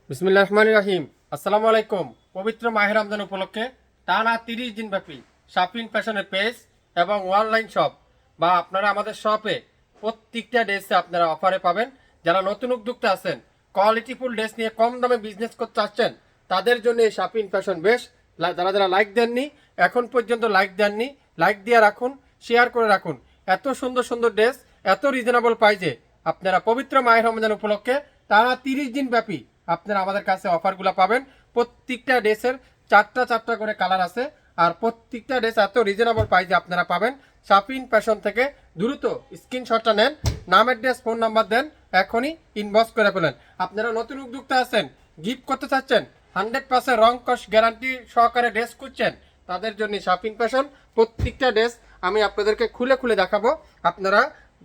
বিসমিল্লাহির রহমানির রহিম। আসসালামু আলাইকুম। পবিত্র মাহে রমজান উপলক্ষে টানা 30 দিন ব্যাপী শাপিন ফ্যাশনের পেজ এবং অনলাইন শপ বা আপনারা আমাদের শপে প্রত্যেকটা ড্রেসে আপনারা অফারে পাবেন। যারা নতুন উদ্যোক্তা আছেন, কোয়ালিটিফুল ড্রেস নিয়ে কম দামে বিজনেস করতে চাচ্ছেন, তাদের জন্য এই শাপিন ফ্যাশন বেশ। যারা যারা লাইক দেননি, এখন পর্যন্ত লাইক দেননি, লাইক দিয়ে রাখুন, শেয়ার করে রাখুন। এত সুন্দর সুন্দর ড্রেস, এত রিজনেবল প্রাইসে আপনারা পবিত্র মাহে রমজান উপলক্ষে টানা 30 দিন ব্যাপী আপনারা আমাদের কাছে অফারগুলো পাবেন। প্রত্যেকটা ড্রেসের চারটা চারটা করে কালার আছে, আর প্রত্যেকটা ড্রেস এত রিজনেবল প্রাইসে আপনারা পাবেন শাপিন ফ্যাশন থেকে। দ্রুত স্ক্রিনশটটা নেন, নাম অ্যাড্রেস ফোন নাম্বার দেন, এখনই ইনবক্স করে ফেলেন। আপনারা নতুন উদ্যোক্তা আছেন, গিফট করতে চাচ্ছেন, 100% রং কস্ট গ্যারান্টি সহকারে ড্রেস খুঁজছেন, তাদের জন্য শাপিন ফ্যাশন। প্রত্যেকটা ড্রেস আমি আপনাদেরকে খুলে খুলে দেখাবো, আপনারা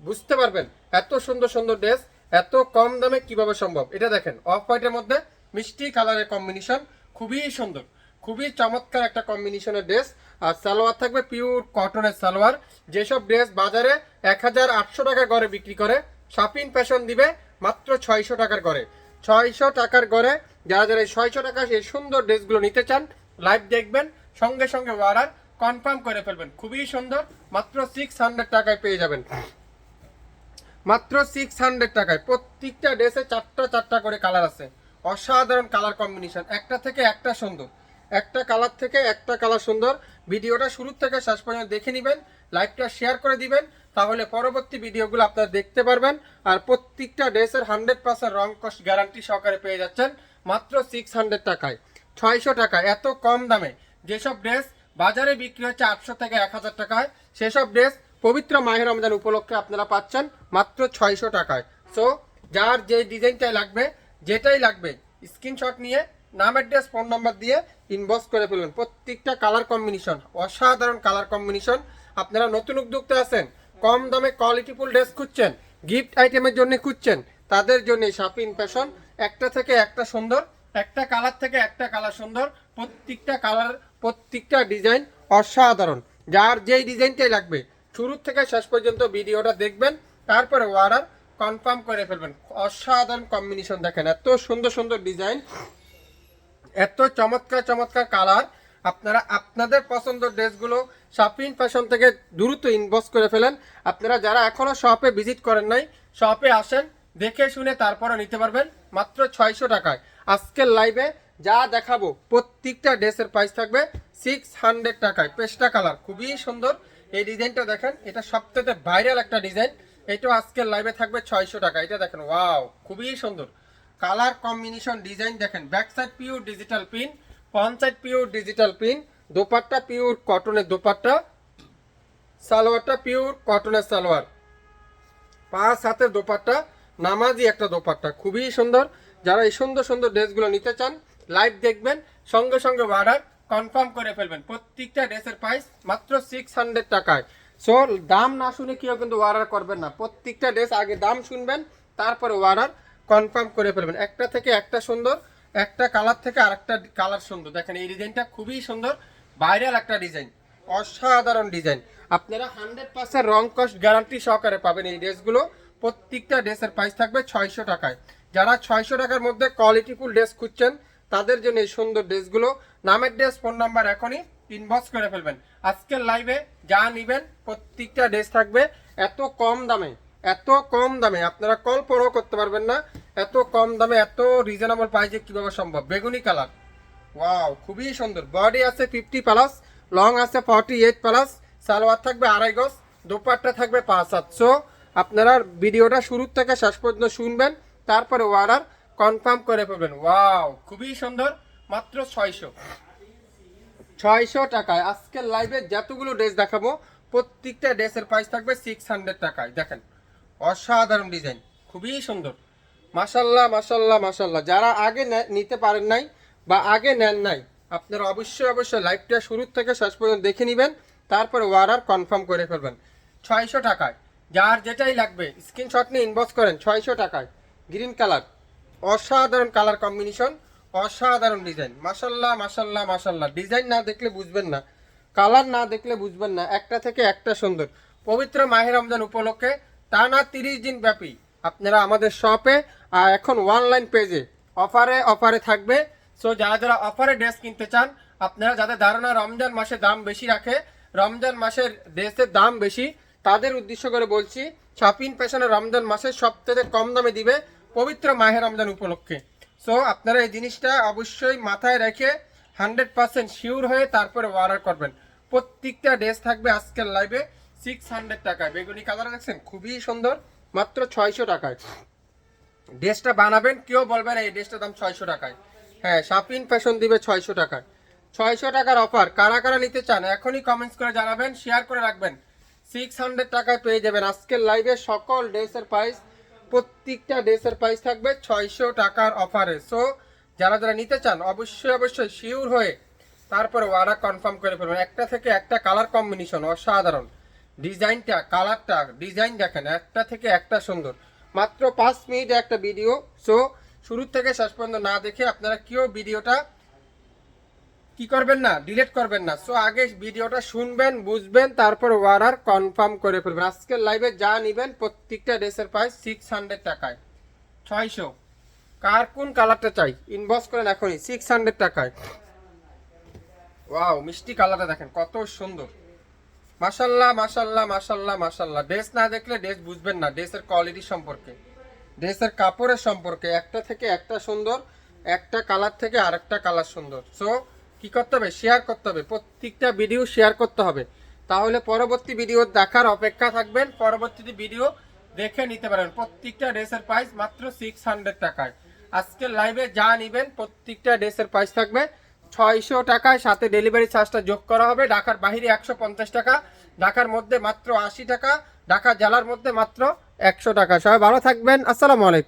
বুঝতে পারবেন এত সুন্দর সুন্দর ড্রেস এত কম দামে কিভাবে সম্ভব। এটা দেখেন, অফ হোয়াইটের মধ্যে মিষ্টি কালারের কম্বিনেশন, খুবই সুন্দর, খুবই চমৎকার একটা কম্বিনেশনের ড্রেস। আর সালোয়ার থাকবে পিওর কটনের সালোয়ার। যেসব ড্রেস বাজারে 1800 টাকা গড়ে বিক্রি করে, শাপিন ফ্যাশন দিবে মাত্র 600 টাকার গড়ে। 600 টাকার গড়ে যারা যারা এই 600 টাকা এই সুন্দর ড্রেসগুলো নিতে চান, লাইভ দেখবেন, সঙ্গে সঙ্গে অর্ডার কনফার্ম করে ফেলবেন। খুবই সুন্দর, মাত্র 600 টাকায় পেয়ে যাবেন, মাত্র 600 টাকায়। প্রত্যেকটা ড্রেসে চারটা চারটা করে কালার আছে, অসাধারণ কালার কম্বিনেশন, একটা থেকে একটা সুন্দর, একটা কালার থেকে একটা কালার সুন্দর। ভিডিওটা শুরু থেকে শেষ পর্যন্ত দেখে নেবেন, লাইভটা শেয়ার করে দিবেন, তাহলে পরবর্তী ভিডিওগুলো আপনারা দেখতে পারবেন। আর প্রত্যেকটা ড্রেসের 100% রং কস্ট গ্যারান্টি সহকারে পেয়ে যাচ্ছেন মাত্র 600 টাকায়। 600 টাকা এত কম দামে যেসব ড্রেস বাজারে বিক্রি হচ্ছে 800 থেকে 1000 টাকায়, সেসব ড্রেস পবিত্র মাহে রমজান উপলক্ষে আপনারা পাচ্ছেন মাত্র 600 টাকায়। সো যার যে ডিজাইনটাই লাগবে, যেটাই লাগবে, স্ক্রিনশট নিয়ে নাম অ্যাড্রেস ফোন নাম্বার দিয়ে ইনবক্স করে ফেলবেন। প্রত্যেকটা কালার কম্বিনেশন অসাধারণ কালার কম্বিনেশন। আপনারা নতুন উদ্যোক্তা আছেন, কম দামে কোয়ালিটিফুল ড্রেস খুঁজছেন, গিফট আইটেমের জন্য খুঁজছেন, তাদের জন্য শাপিন ফ্যাশন। একটা থেকে একটা সুন্দর, একটা কালার থেকে একটা কালার সুন্দর, প্রত্যেকটা কালার, প্রত্যেকটা ডিজাইন অসাধারণ। যার যেই ডিজাইনটাই লাগবে শুরু থেকে শেষ পর্যন্ত ভিডিওটা দেখবেন, তারপরে অর্ডার কনফার্ম করে ফেলবেন। অসাধারণ কম্বিনেশন দেখেন, এত সুন্দর সুন্দর ডিজাইন, এত চমৎকার চমৎকার কালার। আপনারা আপনাদের পছন্দের ড্রেসগুলো শাপিন ফ্যাশন থেকে দ্রুত ইনবক্স করে ফেলেন। আপনারা যারা এখনও শপে ভিজিট করেন নাই, শপে আসেন, দেখে শুনে তারপরে নিতে পারবেন মাত্র 600 টাকায়। আজকের লাইভে যা দেখাবো প্রত্যেকটা ড্রেসের প্রাইস থাকবে 600 টাকায়। পেস্টা কালার খুবই সুন্দর, এই ডিজাইনটা দেখেন, এটা সবথেকে ভাইরাল একটা ডিজাইন। এটা আজকের লাইভে থাকবে 600 টাকা। এটা দেখেন, ওয়াও, খুবই সুন্দর কালার কম্বিনেশন, ডিজাইন দেখেন। Back side pure digital pin, front side pure digital pin, dupatta pure কটনের দোপাট্টা, সালোয়ারটা পিওর কটনের সালোয়ার, পাঁচ হাতের দোপাট্টা, নামাজি একটা দোপাট্টা, খুবই সুন্দর। যারা এই সুন্দর সুন্দর ড্রেসগুলো নিতে চান, লাইভ দেখবেন, সঙ্গে সঙ্গে অর্ডার কনফার্ম করে ফেলবেন। প্রত্যেকটা ড্রেসের প্রাইস মাত্র 600 টাকায়। সো দাম না শুনে কেউ কিন্তু অর্ডার করবেন না, প্রত্যেকটা ড্রেস আগে দাম শুনবেন, তারপরে অর্ডার কনফার্ম করে ফেলবেন। একটা থেকে একটা সুন্দর, একটা কালার থেকে আরেকটা কালার সুন্দর। দেখেন এই ডিজাইনটা খুবই সুন্দর, ভাইরাল একটা ডিজাইন, অসাধারণ ডিজাইন। আপনারা 100% রং কস্ট গ্যারান্টি সহকারে পাবেন এই ড্রেসগুলো। প্রত্যেকটা ড্রেসের প্রাইস থাকবে 600 টাকায়। যারা 600 টাকার মধ্যে কোয়ালিটিফুল ড্রেস খুঁজছেন, তাদের জন্য এই সুন্দর ড্রেসগুলো। নামের ড্রেস ফোন নাম্বার এখনই ইনবক্স করে ফেলবেন। আজকের লাইভে যা নেবেন প্রত্যেকটা ড্রেস থাকবে এত কম দামে, এত কম দামে আপনারা কল্পনাও করতে পারবেন না। এত কম দামে এত রিজনেবল প্রাইসে কিভাবে সম্ভব। বেগুনি কালার, ওয়াও, খুবই সুন্দর। বডি আছে 50+, লং আছে 48+, সালোয়ার থাকবে 2.5 গজ, দোপাট্টা থাকবে 5/7। আপনারা ভিডিওটা শুরু থেকে শেষ পর্যন্ত শুনবেন, তারপরে অর্ডার কনফার্ম করে ফেলবেন। ওয়াও, খুবই সুন্দর, মাত্র 600 টাকায়। আজকের লাইভে যতগুলো ড্রেস দেখাবো প্রত্যেকটা ড্রেসের প্রাইস থাকবে 600 টাকায়। দেখেন অসাধারণ ডিজাইন, খুবই সুন্দর, মাশাল্লাহ মাশাল্লাহ মাশাল্লাহ। যারা আগে নিতে পারেন নাই বা আগে নেন নাই, আপনারা অবশ্যই অবশ্যই লাইভটা শুরু থেকে শেষ পর্যন্ত দেখে নেবেন, তারপরে অর্ডার কনফার্ম করে ফেলবেন। 600 টাকায় যার যেটাই লাগবে স্ক্রিনশট নিয়ে ইনবক্স করেন। 600 টাকায় গ্রিন কালার, অসাধারণ কালার কম্বিনেশন, অসাধারণ ডিজাইন, মাশাল্লাহ মাশাল্লাহ মাশাল্লাহ। ডিজাইন না দেখলে বুঝবেন না, কালার না দেখলে বুঝবেন না, একটা থেকে একটা সুন্দর। পবিত্র মাহে রমজান উপলক্ষে টানা 30 দিন ব্যাপী আপনারা আমাদের শপে আর এখন অনলাইন পেজে অফারে থাকবে। সো যারা যারা অফারে ড্রেস কিনতে চান, আপনারা যাদের ধারণা রমজান মাসে দাম বেশি রাখে, রমজান মাসের ড্রেসের দাম বেশি, তাদের উদ্দেশ্য করে বলছি শাপিন ফ্যাশনে রমজান মাসে সবথেকে কম দামে দিবে পবিত্র মাহে রমজান উপলক্ষে। সো আপনারা এই জিনিসটা অবশ্যই মাথায় রেখে 100% শিওর হয়ে তারপরে অর্ডার করবেন। প্রত্যেকটা ড্রেস থাকবে আজকের লাইভে 600 টাকায়। বেগুনি কালার দেখছেন, খুবই সুন্দর, মাত্র 600 টাকায় ড্রেসটা বানাবেন। কেউ বলবেন এই ড্রেসটার দাম 600 টাকায়। হ্যাঁ, শাপিন ফ্যাশন দিবে 600 টাকায়। 600 টাকার অফার কারা কারা নিতে চান এখনই কমেন্টস করে জানাবেন, শেয়ার করে রাখবেন। 600 টাকায় পেয়ে যাবেন আজকের লাইভে সকল ড্রেসের প্রাইস। প্রত্যেকটা ড্রেসের প্রাইস থাকবে 600 টাকার অফারে। সো যারা যারা নিতে চান অবশ্যই শিওর হয়ে তারপরে অর্ডার কনফার্ম করে ফেলবেন। একটা থেকে একটা কালার কম্বিনেশন অসাধারণ, ডিজাইনটা কালারটা ডিজাইন দেখেন, একটা থেকে একটা সুন্দর। মাত্র 5 মিনিট একটা ভিডিও। সো শুরু থেকে শেষ পর্যন্ত না দেখে আপনারা কেউ ভিডিওটা কি করবেন না, ডিলিট করবেন না। সো আগে ভিডিওটা শুনবেন, বুঝবেন, তারপর অর্ডার কনফার্ম করে ফেলবেন। আজকের লাইভে যা নেবেন প্রত্যেকটা ড্রেসের প্রাইস 600 টাকায়। 600 কার কোন কালারটা চাই ইনবক্স করেন এখনই। 600 টাকায়। ওয়াও, মিষ্টি কালারটা দেখেন কত সুন্দর। মাশাল্লাহ মাশাল্লাহ মাশাল্লাহ মাশাল্লাহ। ড্রেস না দেখলে ড্রেস বুঝবেন না ড্রেসের কোয়ালিটি সম্পর্কে, ড্রেসের কাপড়ের সম্পর্কে। একটা থেকে একটা সুন্দর, একটা কালার থেকে আরেকটা কালার সুন্দর। সো কি করতে হবে, শেয়ার করতে হবে, প্রত্যেকটা ভিডিও শেয়ার করতে হবে। তাহলে পরবর্তী ভিডিও দেখার অপেক্ষা থাকবেন, পরবর্তী ভিডিও দেখে নিতে পারেন। প্রত্যেকটা ড্রেসের প্রাইস মাত্র 600 টাকায়। আজকের লাইভে যা নেবেন প্রত্যেকটা ড্রেসের প্রাইস থাকবে 600 টাকায়, সাথে ডেলিভারি চার্জটা যোগ করা হবে। ঢাকার বাইরে 150 টাকা, ঢাকার মধ্যে মাত্র 80 টাকা, ঢাকা জেলার মধ্যে মাত্র 100 টাকা। সবাই ভালো থাকবেন, আসসালামু আলাইকুম।